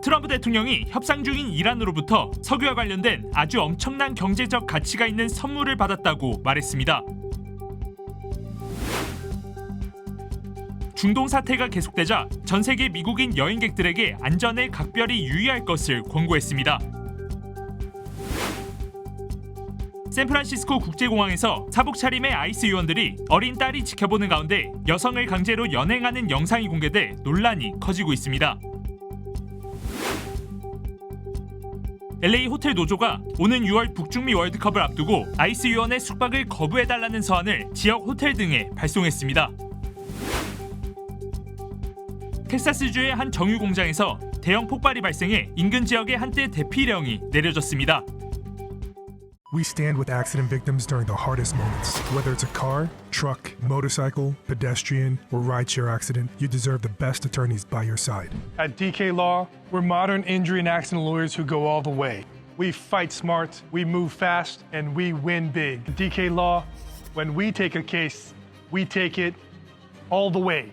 트럼프 대통령이 협상 중인 이란으로부터 석유와 관련된 아주 엄청난 경제적 가치가 있는 선물을 받았다고 말했습니다. 중동 사태가 계속되자 전 세계 미국인 여행객들에게 안전에 각별히 유의할 것을 권고했습니다. 샌프란시스코 국제공항에서 사복 차림의 아이스 요원들이 어린 딸이 지켜보는 가운데 여성을 강제로 연행하는 영상이 공개돼 논란이 커지고 있습니다. LA 호텔 노조가 오는 6월 북중미 월드컵을 앞두고 아이스 요원의 숙박을 거부해달라는 서한을 지역 호텔 등에 발송했습니다. 텍사스주의 한 정유 공장에서 대형 폭발이 발생해 인근 지역에 한때 대피령이 내려졌습니다. We stand with accident victims during the hardest moments. Whether it's a car, truck, motorcycle, pedestrian, or rideshare accident, you deserve the best attorneys by your side. At DK Law, we're modern injury and accident lawyers who go all the way. We fight smart, we move fast, and we win big. At DK Law, when we take a case, we take it all the way.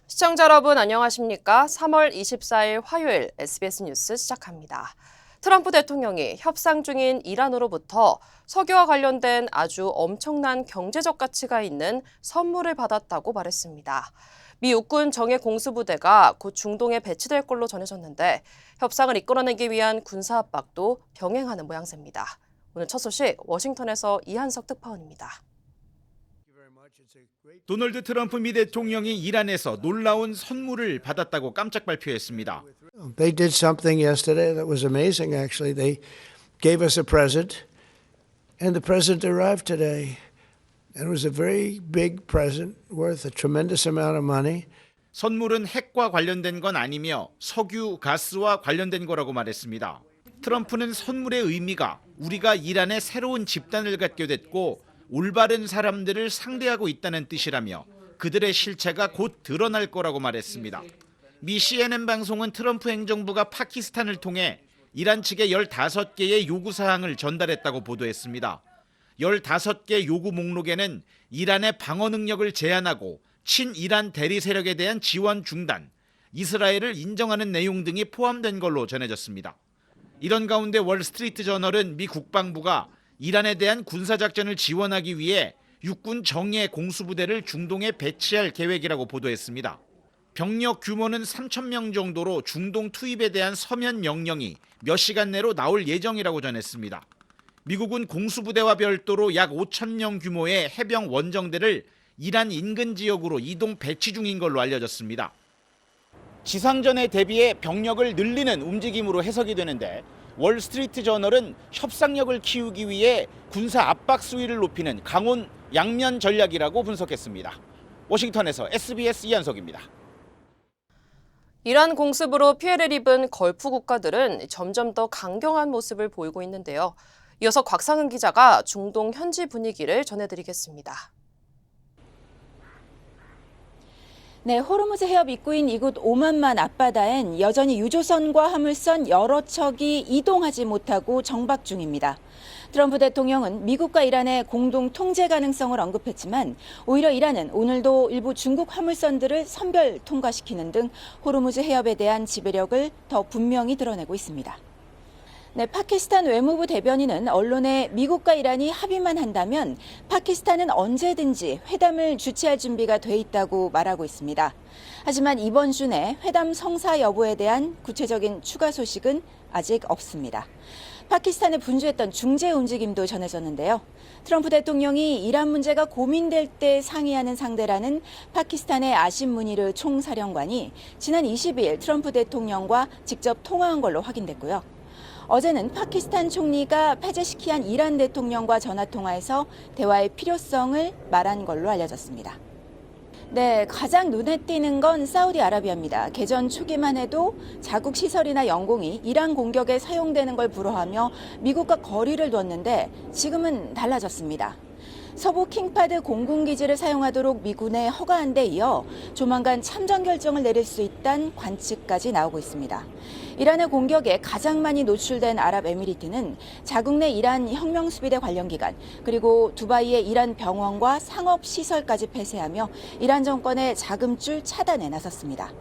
시청자 여러분 안녕하십니까? 3월 24일 화요일 SBS 뉴스 시작합니다. 트럼프 대통령이 협상 중인 이란으로부터 석유와 관련된 아주 엄청난 경제적 가치가 있는 선물을 받았다고 말했습니다. 미 육군 정예 공수부대가 곧 중동에 배치될 걸로 전해졌는데 협상을 이끌어내기 위한 군사 압박도 병행하는 모양새입니다. 오늘 첫 소식 워싱턴에서 이한석 특파원입니다. 도널드 트럼프 미 대통령이 이란에서 놀라운 선물을 받았다고 깜짝 발표했습니다. They did something yesterday that was amazing, actually. They gave us a present, and the present arrived today. And it was a very big present worth a tremendous amount of money. 선물은 핵과 관련된 건 아니며 석유, 가스와 관련된 거라고 말했습니다. 트럼프는 선물의 의미가 우리가 이란에 새로운 집단을 갖게 됐고 올바른 사람들을 상대하고 있다는 뜻이라며 그들의 실체가 곧 드러날 거라고 말했습니다. 미 CNN 방송은 트럼프 행정부가 파키스탄을 통해 이란 측에 15개의 요구사항을 전달했다고 보도했습니다. 15개 요구 목록에는 이란의 방어 능력을 제한하고 친이란 대리 세력에 대한 지원 중단, 이스라엘을 인정하는 내용 등이 포함된 걸로 전해졌습니다. 이런 가운데 월스트리트 저널은 미 국방부가 이란에 대한 군사작전을 지원하기 위해 육군 정예 공수부대를 중동에 배치할 계획이라고 보도했습니다. 병력 규모는 3,000명 정도로 중동 투입에 대한 서면 명령이 몇 시간 내로 나올 예정이라고 전했습니다. 미국은 공수부대와 별도로 약 5,000명 규모의 해병 원정대를 이란 인근 지역으로 이동 배치 중인 걸로 알려졌습니다. 지상전에 대비해 병력을 늘리는 움직임으로 해석이 되는데 월스트리트 저널은 협상력을 키우기 위해 군사 압박 수위를 높이는 강온 양면 전략이라고 분석했습니다. 워싱턴에서 SBS 이한석입니다. 이란 공습으로 피해를 입은 걸프 국가들은 점점 더 강경한 모습을 보이고 있는데요. 이어서 곽상은 기자가 중동 현지 분위기를 전해드리겠습니다. 네, 호르무즈 해협 입구인 이곳 오만만 앞바다엔 여전히 유조선과 화물선 여러 척이 이동하지 못하고 정박 중입니다. 트럼프 대통령은 미국과 이란의 공동 통제 가능성을 언급했지만 오히려 이란은 오늘도 일부 중국 화물선들을 선별 통과시키는 등 호르무즈 해협에 대한 지배력을 더 분명히 드러내고 있습니다. 네, 파키스탄 외무부 대변인은 언론에 미국과 이란이 합의만 한다면 파키스탄은 언제든지 회담을 주최할 준비가 돼 있다고 말하고 있습니다. 하지만 이번 주 내 회담 성사 여부에 대한 구체적인 추가 소식은 아직 없습니다. 파키스탄에 분주했던 중재 움직임도 전해졌는데요. 트럼프 대통령이 이란 문제가 고민될 때 상의하는 상대라는 파키스탄의 아심 무니르 총사령관이 지난 22일 트럼프 대통령과 직접 통화한 걸로 확인됐고요. 어제는 파키스탄 총리가 페제시키안 이란 대통령과 전화통화에서 대화의 필요성을 말한 걸로 알려졌습니다. 네, 가장 눈에 띄는 건 사우디아라비아입니다. 개전 초기만 해도 자국 시설이나 영공이 이란 공격에 사용되는 걸 불허하며 미국과 거리를 뒀는데 지금은 달라졌습니다. 서부 킹파드 공군기지를 사용하도록 미군에 허가한 데 이어 조만간 참전 결정을 내릴 수 있다는 관측까지 나오고 있습니다. 이란의 공격에 가장 많이 노출된 아랍에미리트는 자국 내 이란 혁명수비대 관련기관, 그리고 두바이의 이란 병원과 상업시설까지 폐쇄하며 이란 정권의 자금줄 차단에 나섰습니다.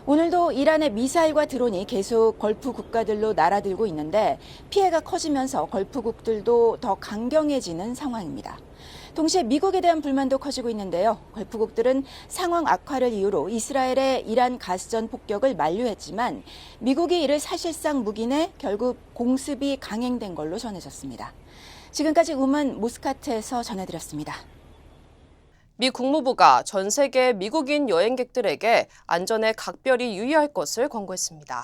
오늘도 이란의 미사일과 드론이 계속 걸프 국가들로 날아들고 있는데 피해가 커지면서 걸프국들도 더 강경해지는 상황입니다. 동시에 미국에 대한 불만도 커지고 있는데요. 걸프국들은 상황 악화를 이유로 이스라엘의 이란 가스전 폭격을 만류했지만 미국이 이를 사실상 묵인해 결국 공습이 강행된 걸로 전해졌습니다. 지금까지 우만 모스카트에서 전해드렸습니다. 미 국무부가 전 세계 미국인 여행객들에게 안전에 각별히 유의할 것을 권고했습니다.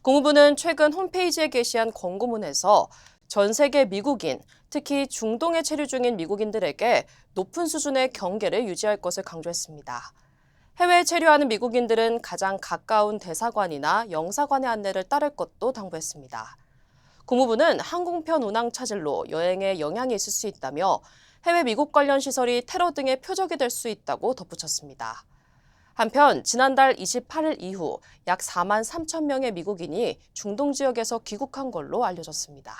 국무부는 최근 홈페이지에 게시한 권고문에서 전 세계 미국인, 특히 중동에 체류 중인 미국인들에게 높은 수준의 경계를 유지할 것을 강조했습니다. 해외에 체류하는 미국인들은 가장 가까운 대사관이나 영사관의 안내를 따를 것도 당부했습니다. 국무부는 항공편 운항 차질로 여행에 영향이 있을 수 있다며 해외 미국 관련 시설이 테러 등의 표적이 될 수 있다고 덧붙였습니다. 한편 지난달 28일 이후 약 4만 3천 명의 미국인이 중동 지역에서 귀국한 걸로 알려졌습니다.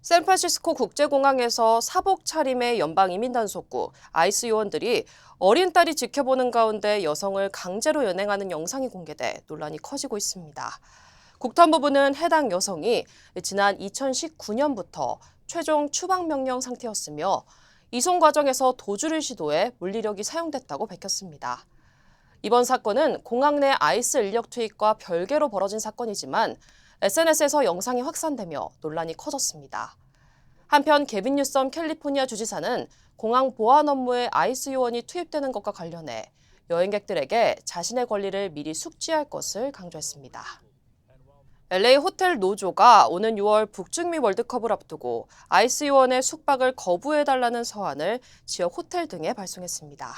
샌프란시스코 국제공항에서 사복 차림의 연방이민단속국 ICE 요원들이 어린 딸이 지켜보는 가운데 여성을 강제로 연행하는 영상이 공개돼 논란이 커지고 있습니다. 국토안보부는 해당 여성이 지난 2019년부터 최종 추방명령 상태였으며 이송 과정에서 도주를 시도해 물리력이 사용됐다고 밝혔습니다. 이번 사건은 공항 내 아이스 인력 투입과 별개로 벌어진 사건이지만 SNS에서 영상이 확산되며 논란이 커졌습니다. 한편 게빈 뉴섬 캘리포니아 주지사는 공항 보안 업무에 아이스 요원이 투입되는 것과 관련해 여행객들에게 자신의 권리를 미리 숙지할 것을 강조했습니다. LA 호텔 노조가 오는 6월 북중미 월드컵을 앞두고 아이스 요원의 숙박을 거부해달라는 서한을 지역 호텔 등에 발송했습니다.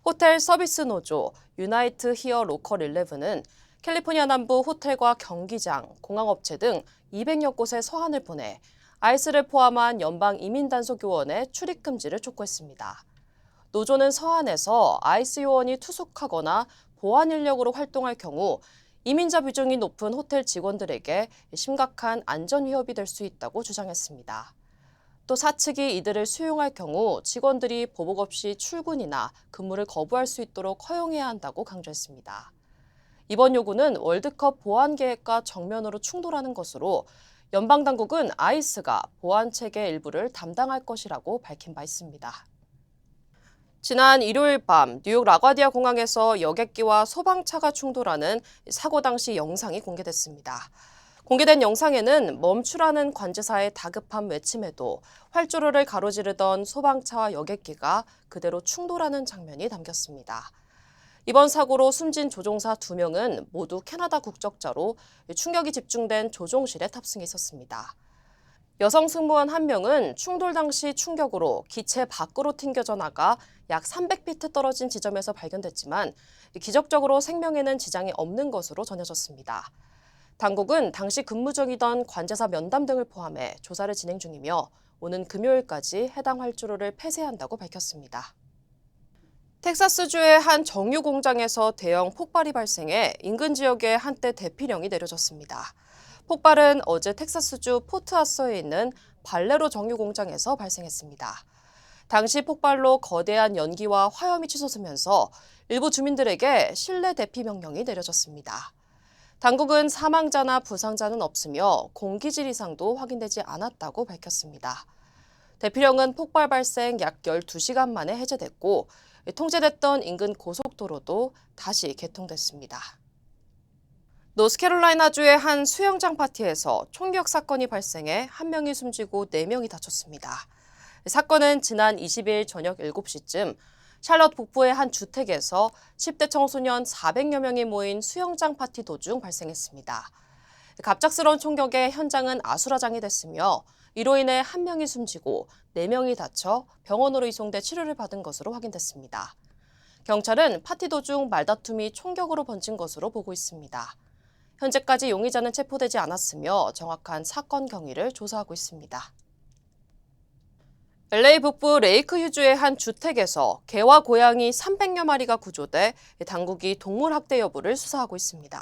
호텔 서비스 노조 유나이트 히어 로컬 11은 캘리포니아 남부 호텔과 경기장, 공항업체 등 200여 곳에 서한을 보내 아이스를 포함한 연방 이민단속 요원의 출입 금지를 촉구했습니다. 노조는 서한에서 아이스 요원이 투숙하거나 보안 인력으로 활동할 경우 이민자 비중이 높은 호텔 직원들에게 심각한 안전 위협이 될 수 있다고 주장했습니다. 또 사측이 이들을 수용할 경우 직원들이 보복 없이 출근이나 근무를 거부할 수 있도록 허용해야 한다고 강조했습니다. 이번 요구는 월드컵 보안 계획과 정면으로 충돌하는 것으로 연방당국은 아이스가 보안 체계 일부를 담당할 것이라고 밝힌 바 있습니다. 지난 일요일 밤 뉴욕 라과디아 공항에서 여객기와 소방차가 충돌하는 사고 당시 영상이 공개됐습니다. 공개된 영상에는 멈추라는 관제사의 다급한 외침에도 활주로를 가로지르던 소방차와 여객기가 그대로 충돌하는 장면이 담겼습니다. 이번 사고로 숨진 조종사 2명은 모두 캐나다 국적자로 충격이 집중된 조종실에 탑승해 있었습니다. 여성 승무원 1명은 충돌 당시 충격으로 기체 밖으로 튕겨져 나가 약 300피트 떨어진 지점에서 발견됐지만 기적적으로 생명에는 지장이 없는 것으로 전해졌습니다. 당국은 당시 근무 중이던 관제사 면담 등을 포함해 조사를 진행 중이며 오는 금요일까지 해당 활주로를 폐쇄한다고 밝혔습니다. 텍사스주의 한 정유 공장에서 대형 폭발이 발생해 인근 지역에 한때 대피령이 내려졌습니다. 폭발은 어제 텍사스주 포트아서에 있는 발레로 정유 공장에서 발생했습니다. 당시 폭발로 거대한 연기와 화염이 치솟으면서 일부 주민들에게 실내 대피 명령이 내려졌습니다. 당국은 사망자나 부상자는 없으며 공기질 이상도 확인되지 않았다고 밝혔습니다. 대피령은 폭발 발생 약 12시간 만에 해제됐고 통제됐던 인근 고속도로도 다시 개통됐습니다. 노스캐롤라이나주의 한 수영장 파티에서 총격 사건이 발생해 1명이 숨지고 4명이 다쳤습니다. 사건은 지난 22일 저녁 7시쯤 샬럿 북부의 한 주택에서 10대 청소년 400여 명이 모인 수영장 파티 도중 발생했습니다. 갑작스러운 총격에 현장은 아수라장이 됐으며 이로 인해 1명이 숨지고 4명이 다쳐 병원으로 이송돼 치료를 받은 것으로 확인됐습니다. 경찰은 파티 도중 말다툼이 총격으로 번진 것으로 보고 있습니다. 현재까지 용의자는 체포되지 않았으며 정확한 사건 경위를 조사하고 있습니다. LA 북부 레이크휴즈의 한 주택에서 개와 고양이 300여 마리가 구조돼 당국이 동물 학대 여부를 수사하고 있습니다.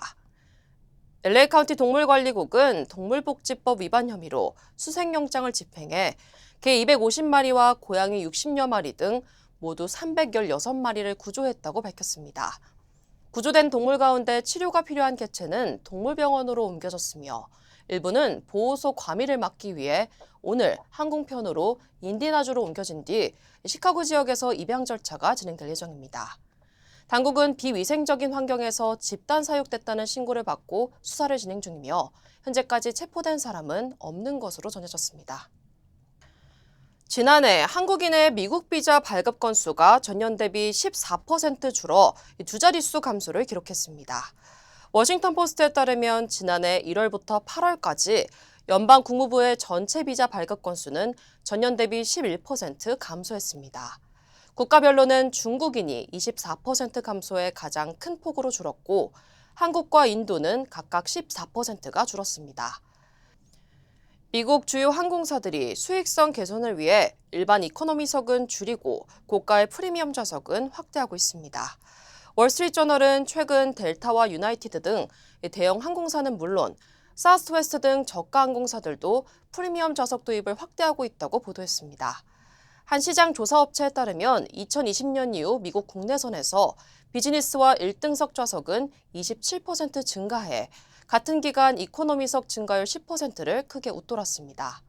LA 카운티 동물관리국은 동물복지법 위반 혐의로 수색영장을 집행해 개 250마리와 고양이 60여 마리 등 모두 316마리를 구조했다고 밝혔습니다. 구조된 동물 가운데 치료가 필요한 개체는 동물병원으로 옮겨졌으며 일부는 보호소 과밀을 막기 위해 오늘 항공편으로 인디나주로 옮겨진 뒤 시카고 지역에서 입양 절차가 진행될 예정입니다. 당국은 비위생적인 환경에서 집단 사육됐다는 신고를 받고 수사를 진행 중이며 현재까지 체포된 사람은 없는 것으로 전해졌습니다. 지난해 한국인의 미국 비자 발급 건수가 전년 대비 14% 줄어 두 자릿수 감소를 기록했습니다. 워싱턴 포스트에 따르면 지난해 1월부터 8월까지 연방 국무부의 전체 비자 발급 건수는 전년 대비 11% 감소했습니다. 국가별로는 중국인이 24% 감소해 가장 큰 폭으로 줄었고 한국과 인도는 각각 14%가 줄었습니다. 미국 주요 항공사들이 수익성 개선을 위해 일반 이코노미석은 줄이고 고가의 프리미엄 좌석은 확대하고 있습니다. 월스트리트저널은 최근 델타와 유나이티드 등 대형 항공사는 물론 사우스웨스트 등 저가 항공사들도 프리미엄 좌석 도입을 확대하고 있다고 보도했습니다. 한 시장 조사업체에 따르면 2020년 이후 미국 국내선에서 비즈니스와 1등석 좌석은 27% 증가해 같은 기간 이코노미석 증가율 10%를 크게 웃돌았습니다.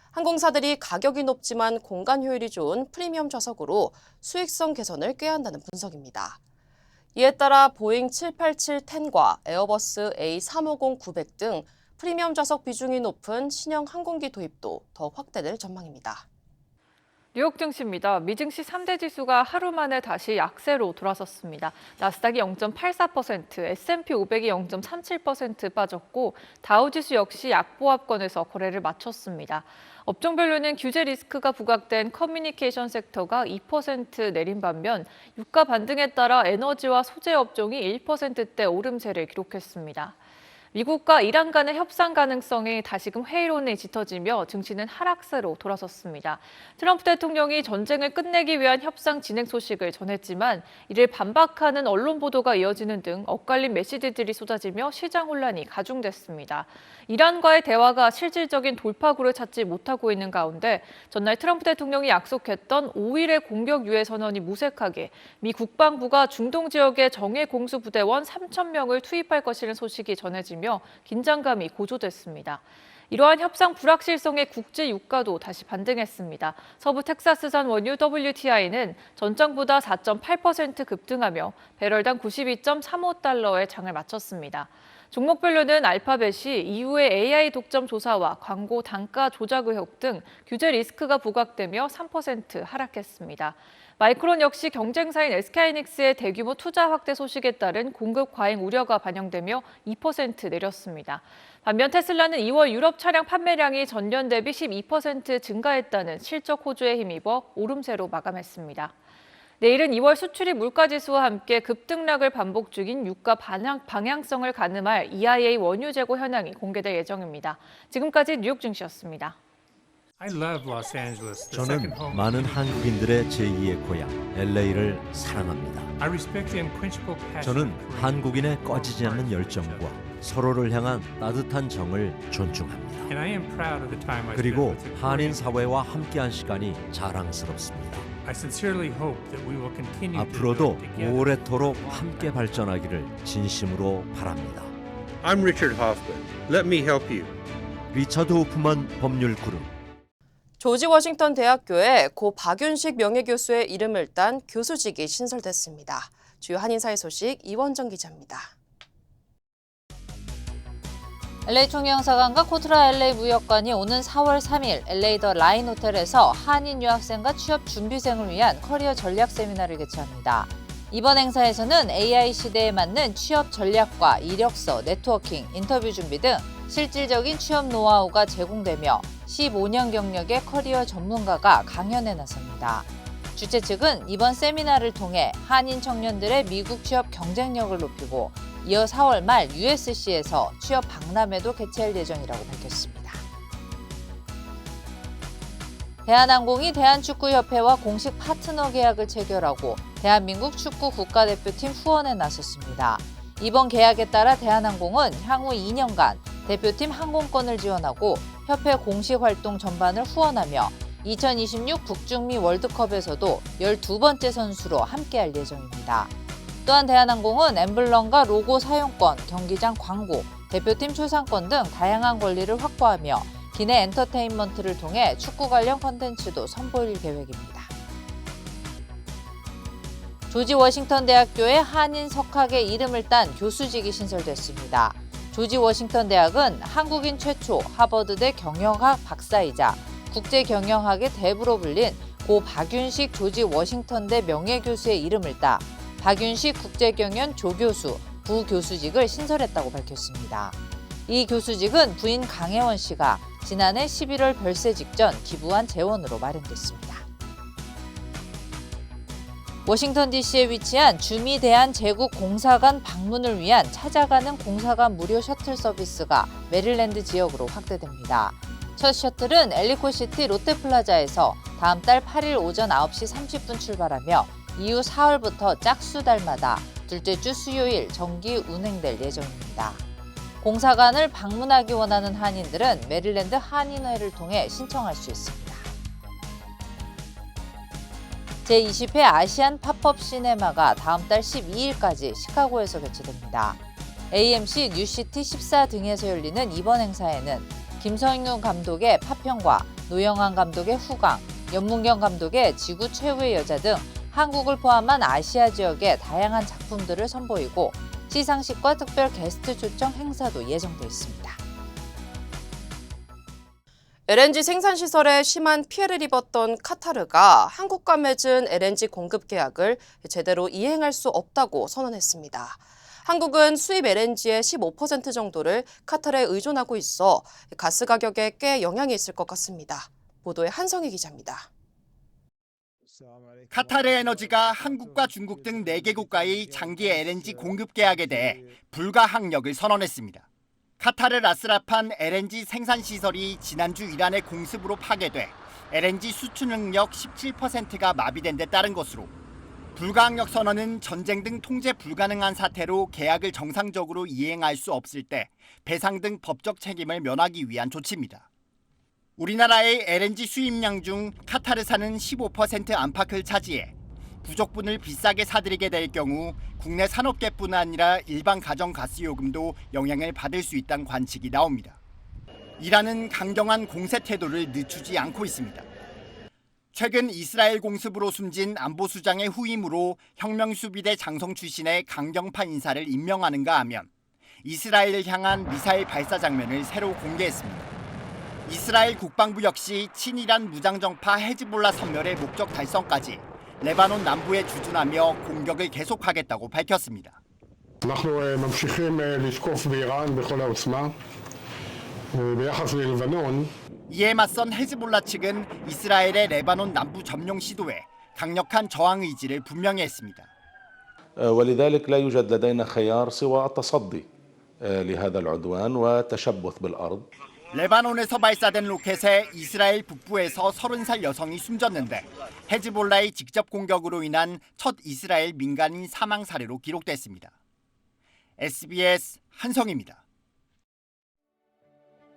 항공사들이 가격이 높지만 공간 효율이 좋은 프리미엄 좌석으로 수익성 개선을 꾀한다는 분석입니다. 이에 따라 보잉 787-10과 에어버스 A350-900 등 프리미엄 좌석 비중이 높은 신형 항공기 도입도 더 확대될 전망입니다. 뉴욕 증시입니다. 미증시 3대 지수가 하루 만에 다시 약세로 돌아섰습니다. 나스닥이 0.84%, S&P 500이 0.37% 빠졌고 다우지수 역시 약보합권에서 거래를 마쳤습니다. 업종별로는 규제 리스크가 부각된 커뮤니케이션 섹터가 2% 내린 반면 유가 반등에 따라 에너지와 소재 업종이 1%대 오름세를 기록했습니다. 미국과 이란 간의 협상 가능성이 다시금 회의론에 짙어지며 증시는 하락세로 돌아섰습니다. 트럼프 대통령이 전쟁을 끝내기 위한 협상 진행 소식을 전했지만 이를 반박하는 언론 보도가 이어지는 등 엇갈린 메시지들이 쏟아지며 시장 혼란이 가중됐습니다. 이란과의 대화가 실질적인 돌파구를 찾지 못하고 있는 가운데 전날 트럼프 대통령이 약속했던 5일의 공격 유예 선언이 무색하게 미 국방부가 중동 지역에 정예 공수 부대원 3,000명을 투입할 것이라는 소식이 전해지며 긴장감이 고조됐습니다. 이러한 협상 불확실성에 국제 유가도 다시 반등했습니다. 서부 텍사스산 원유 WTI는 전장보다 4.8% 급등하며 배럴당 92.35달러에 장을 마쳤습니다. 종목별로는 알파벳이 이후의 AI 독점 조사와 광고 단가 조작 의혹 등 규제 리스크가 부각되며 3% 하락했습니다. 마이크론 역시 경쟁사인 SK하이닉스의 대규모 투자 확대 소식에 따른 공급 과잉 우려가 반영되며 2% 내렸습니다. 반면 테슬라는 2월 유럽 차량 판매량이 전년 대비 12% 증가했다는 실적 호조에 힘입어 오름세로 마감했습니다. 내일은 2월 수출입 물가지수와 함께 급등락을 반복 중인 유가 방향성을 가늠할 EIA 원유 재고 현황이 공개될 예정입니다. 지금까지 뉴욕 증시였습니다. 저는 많은 한국인들의 제2의 고향 LA를 사랑합니다. 저는 한국인의 꺼지지 않는 열정과 서로를 향한 따뜻한 정을 존중합니다. 그리고 한인 사회와 함께한 시간이 자랑스럽습니다. 앞으로도 오래도록 함께 발전하기를 진심으로 바랍니다. I'm Richard Hoffman. Let me help you. 리처드 호프만 법률 그룹. 조지 워싱턴 대학교에 고 박윤식 명예교수의 이름을 딴 교수직이 신설됐습니다. 주요 한인사회 소식 이원정 기자입니다. LA 총영사관과 코트라 LA 무역관이 오는 4월 3일 LA 더 라인 호텔에서 한인 유학생과 취업 준비생을 위한 커리어 전략 세미나를 개최합니다. 이번 행사에서는 AI 시대에 맞는 취업 전략과 이력서, 네트워킹, 인터뷰 준비 등 실질적인 취업 노하우가 제공되며 15년 경력의 커리어 전문가가 강연에 나섭니다. 주최 측은 이번 세미나를 통해 한인 청년들의 미국 취업 경쟁력을 높이고 이어 4월 말 USC에서 취업 박람회도 개최할 예정이라고 밝혔습니다. 대한항공이 대한축구협회와 공식 파트너 계약을 체결하고 대한민국 축구 국가대표팀 후원에 나섰습니다. 이번 계약에 따라 대한항공은 향후 2년간 대표팀 항공권을 지원하고 협회 공식 활동 전반을 후원하며 2026 북중미 월드컵에서도 12번째 선수로 함께할 예정입니다. 또한 대한항공은 엠블럼과 로고 사용권, 경기장 광고, 대표팀 초상권 등 다양한 권리를 확보하며 기내 엔터테인먼트를 통해 축구 관련 콘텐츠도 선보일 계획입니다. 조지 워싱턴 대학교에 한인 석학의 이름을 딴 교수직이 신설됐습니다. 조지 워싱턴 대학은 한국인 최초 하버드대 경영학 박사이자 국제경영학의 대부로 불린 고 박윤식 조지 워싱턴대 명예교수의 이름을 따 박윤식 국제경연 조교수 부교수직을 신설했다고 밝혔습니다. 이 교수직은 부인 강혜원 씨가 지난해 11월 별세 직전 기부한 재원으로 마련됐습니다. 워싱턴 DC에 위치한 주미 대한제국공사관 방문을 위한 찾아가는 공사관 무료 셔틀 서비스가 메릴랜드 지역으로 확대됩니다. 첫 셔틀은 엘리코시티 롯데플라자에서 다음 달 8일 오전 9시 30분 출발하며 이후 4월부터 짝수달마다 둘째 주 수요일 정기 운행될 예정입니다. 공사관을 방문하기 원하는 한인들은 메릴랜드 한인회를 통해 신청할 수 있습니다. 제20회 아시안 팝업 시네마가 다음 달 12일까지 시카고에서 개최됩니다. AMC 뉴시티 14 등에서 열리는 이번 행사에는 김성윤 감독의 파평과 노영환 감독의 후광, 연문경 감독의 지구 최후의 여자 등 한국을 포함한 아시아 지역의 다양한 작품들을 선보이고 시상식과 특별 게스트 초청 행사도 예정돼 있습니다. LNG 생산시설에 심한 피해를 입었던 카타르가 한국과 맺은 LNG 공급 계약을 제대로 이행할 수 없다고 선언했습니다. 한국은 수입 LNG의 15% 정도를 카타르에 의존하고 있어 가스 가격에 꽤 영향이 있을 것 같습니다. 보도에 한성희 기자입니다. 카타르 에너지가 한국과 중국 등 4개국과의 장기 LNG 공급 계약에 대해 불가항력을 선언했습니다. 카타르 라스라판 LNG 생산시설이 지난주 이란의 공습으로 파괴돼 LNG 수출 능력 17%가 마비된 데 따른 것으로 불가항력 선언은 전쟁 등 통제 불가능한 사태로 계약을 정상적으로 이행할 수 없을 때 배상 등 법적 책임을 면하기 위한 조치입니다. 우리나라의 LNG 수입량 중 카타르산은 15% 안팎을 차지해 부족분을 비싸게 사들이게 될 경우 국내 산업계뿐 아니라 일반 가정 가스요금도 영향을 받을 수 있다는 관측이 나옵니다. 이란은 강경한 공세 태도를 늦추지 않고 있습니다. 최근 이스라엘 공습으로 숨진 안보수장의 후임으로 혁명수비대 장성 출신의 강경파 인사를 임명하는가 하면 이스라엘을 향한 미사일 발사 장면을 새로 공개했습니다. 이스라엘 국방부 역시 친이란 무장정파 헤즈볼라 섬멸의 목적 달성까지 레바논 남부에 주둔하며 공격을 계속하겠다고 밝혔습니다. אנחנו ממשיכים לתקוף באיראן בכל העוצמה. ביחס ללבנון 이에 맞선 헤즈볼라 측은 이스라엘의 레바논 남부 점령 시도에 강력한 저항 의지를 분명히 했습니다. ولذلك لا يوجد لدينا خيار سوى التصدي لهذا العدوان والتشبث بالأرض. 레바논에서 발사된 로켓에 이스라엘 북부에서 30살 여성이 숨졌는데 헤즈볼라의 직접 공격으로 인한 첫 이스라엘 민간인 사망 사례로 기록됐습니다. SBS 한성희입니다.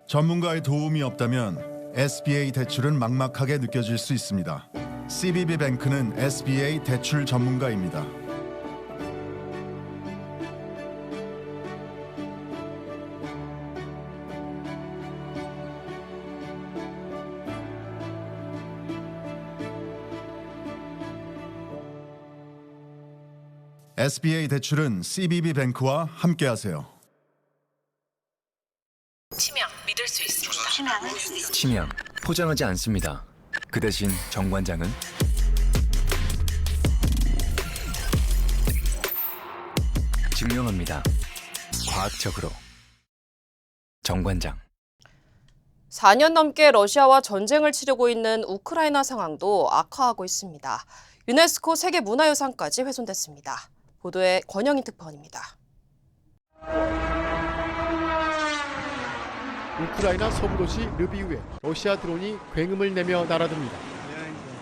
전문가의 도움이 없다면 SBA 대출은 막막하게 느껴질 수 있습니다. CBB뱅크는 SBA 대출 전문가입니다. SBA 대출은 CBB뱅크와 함께하세요. 치명 믿을 수 있습니다. 치명 포장하지 않습니다. 그 대신 정관장은 증명합니다. 과학적으로. 정관장. 4년 넘게 러시아와 전쟁을 치르고 있는 우크라이나 상황도 악화하고 있습니다. 유네스코 세계문화유산까지 훼손됐습니다. 보도에 권영인 특파원입니다. 우크라이나 서부도시 르비우에 러시아 드론이 굉음을 내며 날아듭니다.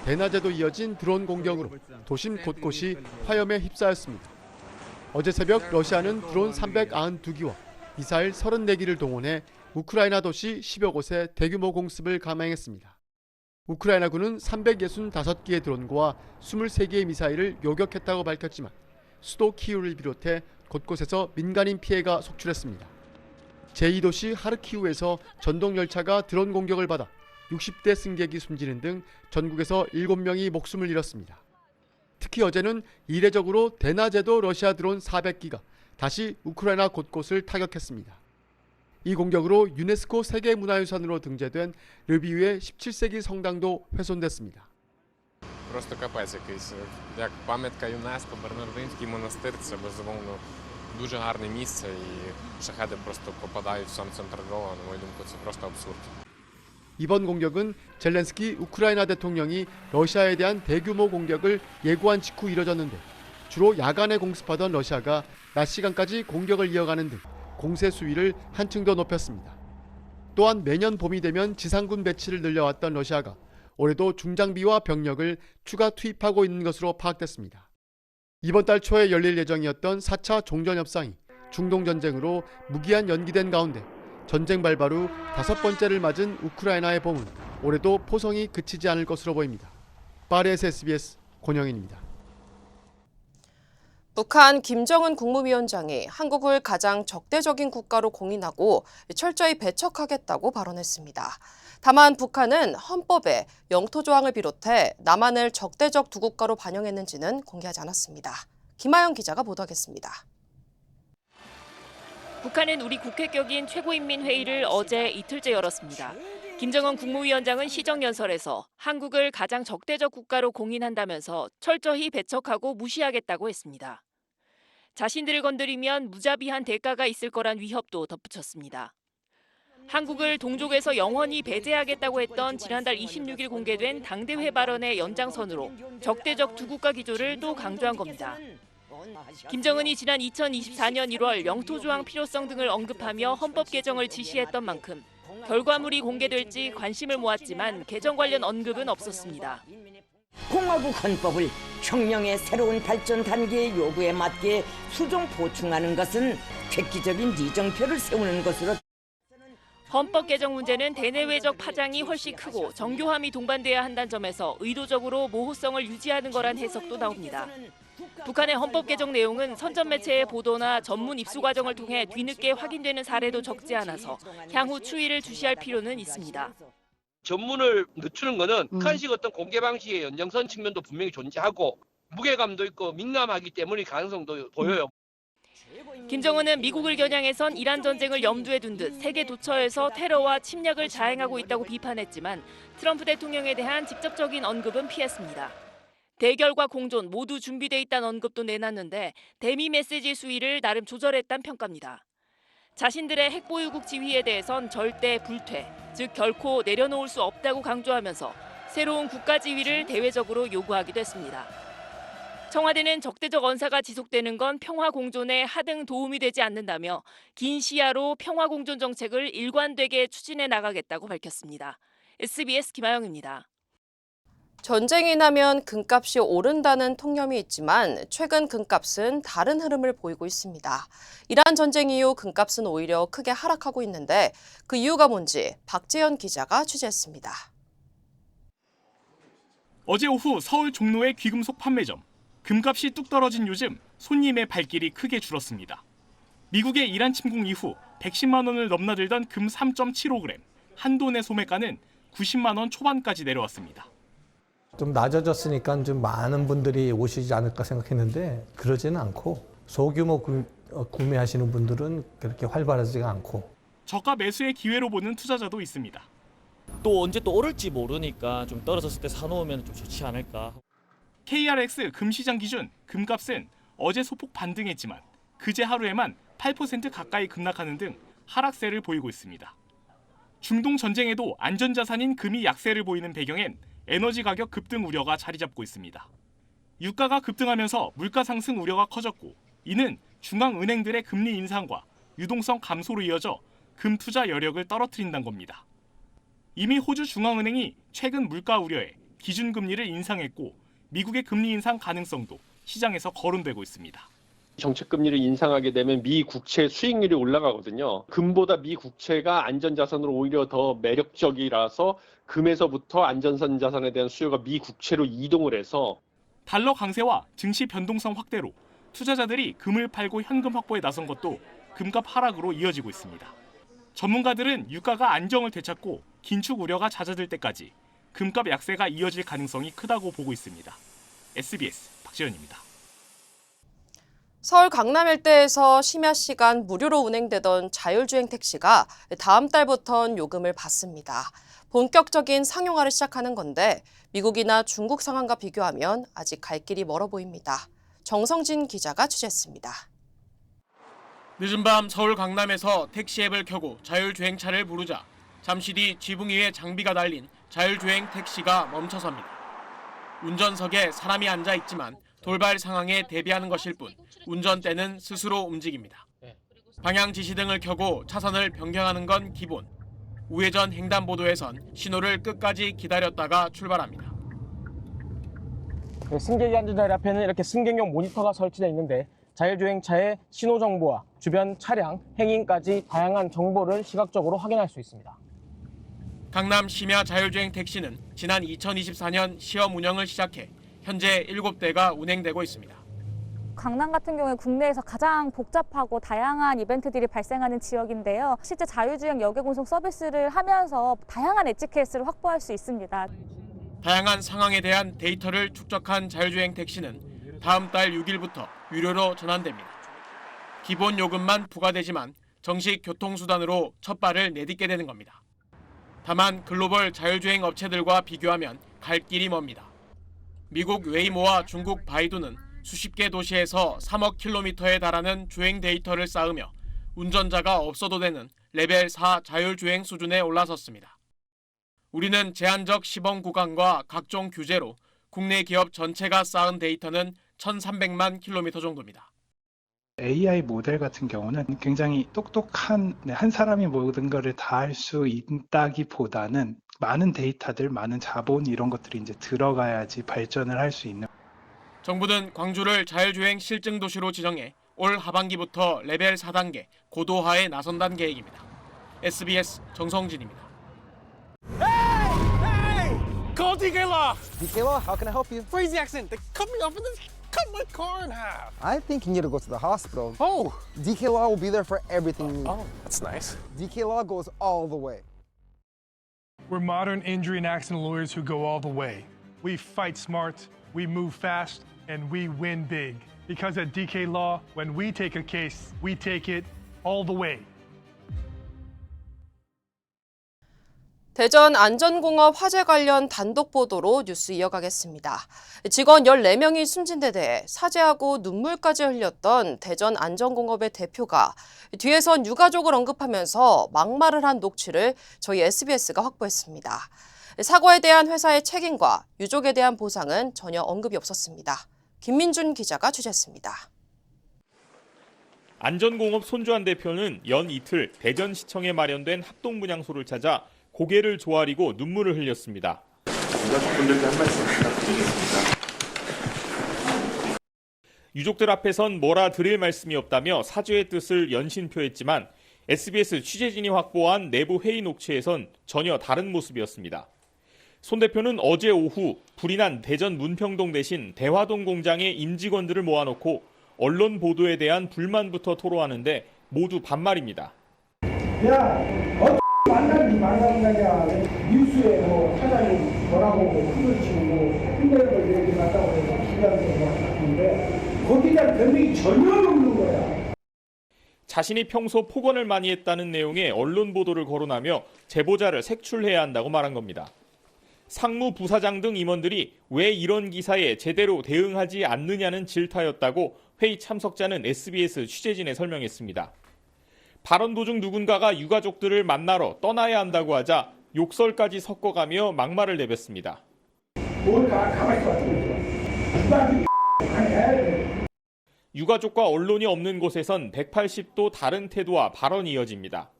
대낮에도 이어진 드론 공격으로 도심 곳곳이 화염에 휩싸였습니다. 어제 새벽 러시아는 드론 392기와 미사일 34기를 동원해 우크라이나 도시 10여 곳에 대규모 공습을 감행했습니다. 우크라이나군은 365기의 드론과 23개의 미사일을 요격했다고 밝혔지만 수도 키이우를 비롯해 곳곳에서 민간인 피해가 속출했습니다. 제2도시 하르키우에서 전동열차가 드론 공격을 받아 60대 승객이 숨지는 등 전국에서 7명이 목숨을 잃었습니다. 특히 어제는 이례적으로 대낮에도 러시아 드론 400기가 다시 우크라이나 곳곳을 타격했습니다. 이 공격으로 유네스코 세계문화유산으로 등재된 르비우의 17세기 성당도 훼손됐습니다. Просто капець якийсь. Як пам'ятка ЮНЕСКО, Бернардинський монастир – це безумовно дуже гарне місце і шахеди просто попадають в сам центр Львова. На мою думку, це просто абсурд. 이번 공격은 젤렌스키 우크라이나 대통령이 러시아에 대한 대규모 공격을 예고한 직후 이뤄졌는데 주로 야간에 공습하던 러시아가 낮 시간까지 공격을 이어가는 등 공세 수위를 한층 더 높였습니다. 또한 매년 봄이 되면 지상군 배치를 늘려왔던 러시아가 올해도 중장비와 병력을 추가 투입하고 있는 것으로 파악됐습니다. 이번 달 초에 열릴 예정이었던 4차 종전협상이 중동전쟁으로 무기한 연기된 가운데 전쟁 발발 후 5번째를 맞은 우크라이나의 봄은 올해도 포성이 그치지 않을 것으로 보입니다. 파리에서 SBS 권영인입니다. 북한 김정은 국무위원장이 한국을 가장 적대적인 국가로 공인하고 철저히 배척하겠다고 발언했습니다. 다만 북한은 헌법에 영토 조항을 비롯해 남한을 적대적 두 국가로 반영했는지는 공개하지 않았습니다. 김하영 기자가 보도하겠습니다. 북한은 우리 국회 격인 최고인민회의를 어제 이틀째 열었습니다. 김정은 국무위원장은 시정연설에서 한국을 가장 적대적 국가로 공인한다면서 철저히 배척하고 무시하겠다고 했습니다. 자신들을 건드리면 무자비한 대가가 있을 거란 위협도 덧붙였습니다. 한국을 동족에서 영원히 배제하겠다고 했던 지난달 26일 공개된 당대회 발언의 연장선으로 적대적 두 국가 기조를 또 강조한 겁니다. 김정은이 지난 2024년 1월 영토 조항 필요성 등을 언급하며 헌법 개정을 지시했던 만큼 결과물이 공개될지 관심을 모았지만 개정 관련 언급은 없었습니다. 공화국 헌법을 혁명의 새로운 발전 단계의 요구에 맞게 수정 보충하는 것은 획기적인 이정표를 세우는 것으로 헌법 개정 문제는 대내외적 파장이 훨씬 크고 정교함이 동반돼야 한다는 점에서 의도적으로 모호성을 유지하는 거란 해석도 나옵니다. 북한의 헌법 개정 내용은 선전 매체의 보도나 전문 입수 과정을 통해 뒤늦게 확인되는 사례도 적지 않아서 향후 추이를 주시할 필요는 있습니다. 전문을 늦추는 것은 북한식 어떤 공개 방식의 연장선 측면도 분명히 존재하고 무게감도 있고 민감하기 때문에 가능성도 보여요. 김정은은 미국을 겨냥해선 이란 전쟁을 염두에 둔 듯 세계 도처에서 테러와 침략을 자행하고 있다고 비판했지만 트럼프 대통령에 대한 직접적인 언급은 피했습니다. 대결과 공존 모두 준비돼 있다는 언급도 내놨는데 대미 메시지 수위를 나름 조절했다는 평가입니다. 자신들의 핵보유국 지위에 대해선 절대 불퇴, 즉 결코 내려놓을 수 없다고 강조하면서 새로운 국가 지위를 대외적으로 요구하기도 했습니다. 청와대는 적대적 언사가 지속되는 건 평화 공존에 하등 도움이 되지 않는다며 긴 시야로 평화 공존 정책을 일관되게 추진해 나가겠다고 밝혔습니다. SBS 김하영입니다. 전쟁이 나면 금값이 오른다는 통념이 있지만 최근 금값은 다른 흐름을 보이고 있습니다. 이란 전쟁 이후 금값은 오히려 크게 하락하고 있는데 그 이유가 뭔지 박재현 기자가 취재했습니다. 어제 오후 서울 종로의 귀금속 판매점. 금값이 뚝 떨어진 요즘 손님의 발길이 크게 줄었습니다. 미국의 이란 침공 이후 110만 원을 넘나들던 금 3.75g. 한돈의 소매가는 90만 원 초반까지 내려왔습니다. 좀 낮아졌으니까 좀 많은 분들이 오시지 않을까 생각했는데 그러지는 않고 소규모 구매하시는 분들은 그렇게 활발하지가 않고 저가 매수의 기회로 보는 투자자도 있습니다. 또 언제 또 오를지 모르니까 좀 떨어졌을 때 사놓으면 좀 좋지 않을까. KRX 금시장 기준 금값은 어제 소폭 반등했지만 그제 하루에만 8% 가까이 급락하는 등 하락세를 보이고 있습니다. 중동 전쟁에도 안전자산인 금이 약세를 보이는 배경엔 에너지 가격 급등 우려가 자리 잡고 있습니다. 유가가 급등하면서 물가 상승 우려가 커졌고 이는 중앙은행들의 금리 인상과 유동성 감소로 이어져 금 투자 여력을 떨어뜨린다는 겁니다. 이미 호주 중앙은행이 최근 물가 우려에 기준금리를 인상했고 미국의 금리 인상 가능성도 시장에서 거론되고 있습니다. 정책금리를 인상하게 되면 미 국채 수익률이 올라가거든요. 금보다 미 국채가 안전자산으로 오히려 더 매력적이라서 금에서부터 안전선 자산에 대한 수요가 미 국채로 이동을 해서 달러 강세와 증시 변동성 확대로 투자자들이 금을 팔고 현금 확보에 나선 것도 금값 하락으로 이어지고 있습니다. 전문가들은 유가가 안정을 되찾고 긴축 우려가 잦아들 때까지 금값 약세가 이어질 가능성이 크다고 보고 있습니다. SBS 박지현입니다. 서울 강남 일대에서 심야 시간 무료로 운행되던 자율주행 택시가 다음 달부터는 요금을 받습니다. 본격적인 상용화를 시작하는 건데 미국이나 중국 상황과 비교하면 아직 갈 길이 멀어 보입니다. 정성진 기자가 취재했습니다. 늦은 밤 서울 강남에서 택시 앱을 켜고 자율주행차를 부르자 잠시 뒤 지붕 위에 장비가 달린 자율주행 택시가 멈춰섭니다. 운전석에 사람이 앉아 있지만 돌발 상황에 대비하는 것일 뿐 운전대는 스스로 움직입니다. 방향 지시등을 켜고 차선을 변경하는 건 기본. 우회전 횡단보도에선 신호를 끝까지 기다렸다가 출발합니다. 승객이 앉은 자리 앞에는 이렇게 승객용 모니터가 설치되어 있는데 자율주행차의 신호 정보와 주변 차량, 행인까지 다양한 정보를 시각적으로 확인할 수 있습니다. 강남 심야 자율주행 택시는 지난 2024년 시험 운영을 시작해 현재 7대가 운행되고 있습니다. 강남 같은 경우에 국내에서 가장 복잡하고 다양한 이벤트들이 발생하는 지역인데요. 실제 자율주행 여객운송 서비스를 하면서 다양한 엣지 케이스를 확보할 수 있습니다. 다양한 상황에 대한 데이터를 축적한 자율주행 택시는 다음 달 6일부터 유료로 전환됩니다. 기본 요금만 부과되지만 정식 교통수단으로 첫 발을 내딛게 되는 겁니다. 다만 글로벌 자율주행 업체들과 비교하면 갈 길이 멉니다. 미국 웨이모와 중국 바이두는 수십 개 도시에서 3억 킬로미터에 달하는 주행 데이터를 쌓으며 운전자가 없어도 되는 레벨 4 자율주행 수준에 올라섰습니다. 우리는 제한적 시범 구간과 각종 규제로 국내 기업 전체가 쌓은 데이터는 1,300만 킬로미터 정도입니다. AI 모델 같은 경우는 굉장히 똑똑한 한 사람이 모든 것을 다 할 수 있다기보다는 많은 데이터들, 많은 자본 이런 것들이 이제 들어가야지 발전을 할 수 있는. 정부는 광주를 자율주행 실증 도시로 지정해 올 하반기부터 레벨 4단계 고도화에 나선다는 계획입니다. SBS 정성진입니다. Call DK Law. DK Law, how can I help you? Crazy accident. They cut me off and then cut my car in half. I think you need to go to the hospital. Oh. DK Law will be there for everything you need. Oh, that's nice. DK Law goes all the way. We're modern injury and accident lawyers who go all the way. We fight smart, we move fast, and we win big. Because at DK Law, when we take a case, we take it all the way. 대전 안전공업 화재 관련 단독 보도로 뉴스 이어가겠습니다. 직원 14명이 숨진 데 대해 사죄하고 눈물까지 흘렸던 대전 안전공업의 대표가 뒤에선 유가족을 언급하면서 막말을 한 녹취를 저희 SBS가 확보했습니다. 사고에 대한 회사의 책임과 유족에 대한 보상은 전혀 언급이 없었습니다. 김민준 기자가 취재했습니다. 안전공업 손주한 대표는 연 이틀 대전시청에 마련된 합동분향소를 찾아 고개를 조아리고 눈물을 흘렸습니다. 유가족분들께 한 말씀 부탁드리겠습니다. 유족들 앞에선 뭐라 드릴 말씀이 없다며 사죄의 뜻을 연신표했지만 SBS 취재진이 확보한 내부 회의 녹취에선 전혀 다른 모습이었습니다. 손 대표는 어제 오후 불이 난 대전 문평동 대신 대화동 공장의 임직원들을 모아놓고 언론 보도에 대한 불만부터 토로하는데 모두 반말입니다. 만나지 말라니까 뉴스에 뭐 사장님 뭐라고 큰걸 치고 힘내는 걸 이렇게 갔다고 해서 기자한테 왔는데 거기에 대한 변명이 전혀 없는 거야. 자신이 평소 폭언을 많이 했다는 내용의 언론 보도를 거론하며 제보자를 색출해야 한다고 말한 겁니다. 상무 부사장 등 임원들이 왜 이런 기사에 제대로 대응하지 않느냐는 질타였다고 회의 참석자는 SBS 취재진에 설명했습니다. 발언 도중 누군가가 유가족들을 만나러 떠나야 한다고 하자 욕설까지 섞어가며 막말을 내뱉습니다. 유가족과 언론이 없는 곳에선 180도 다른 태도와 발언이 이어집니다.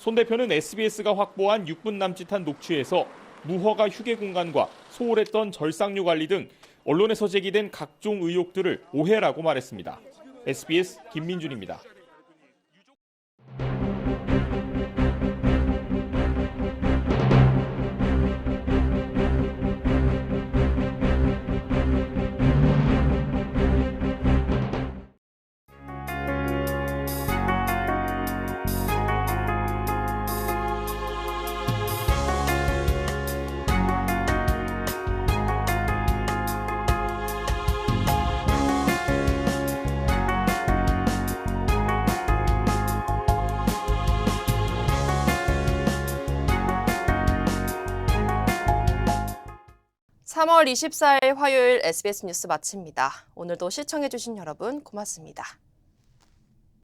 손 대표는 SBS가 확보한 6분 남짓한 녹취에서 무허가 휴게 공간과 소홀했던 절상류 관리 등 언론에서 제기된 각종 의혹들을 오해라고 말했습니다. SBS 김민준입니다. (3월 24일) 화요일 SBS 뉴스 마칩니다. 오늘도 시청해주신 여러분 고맙습니다.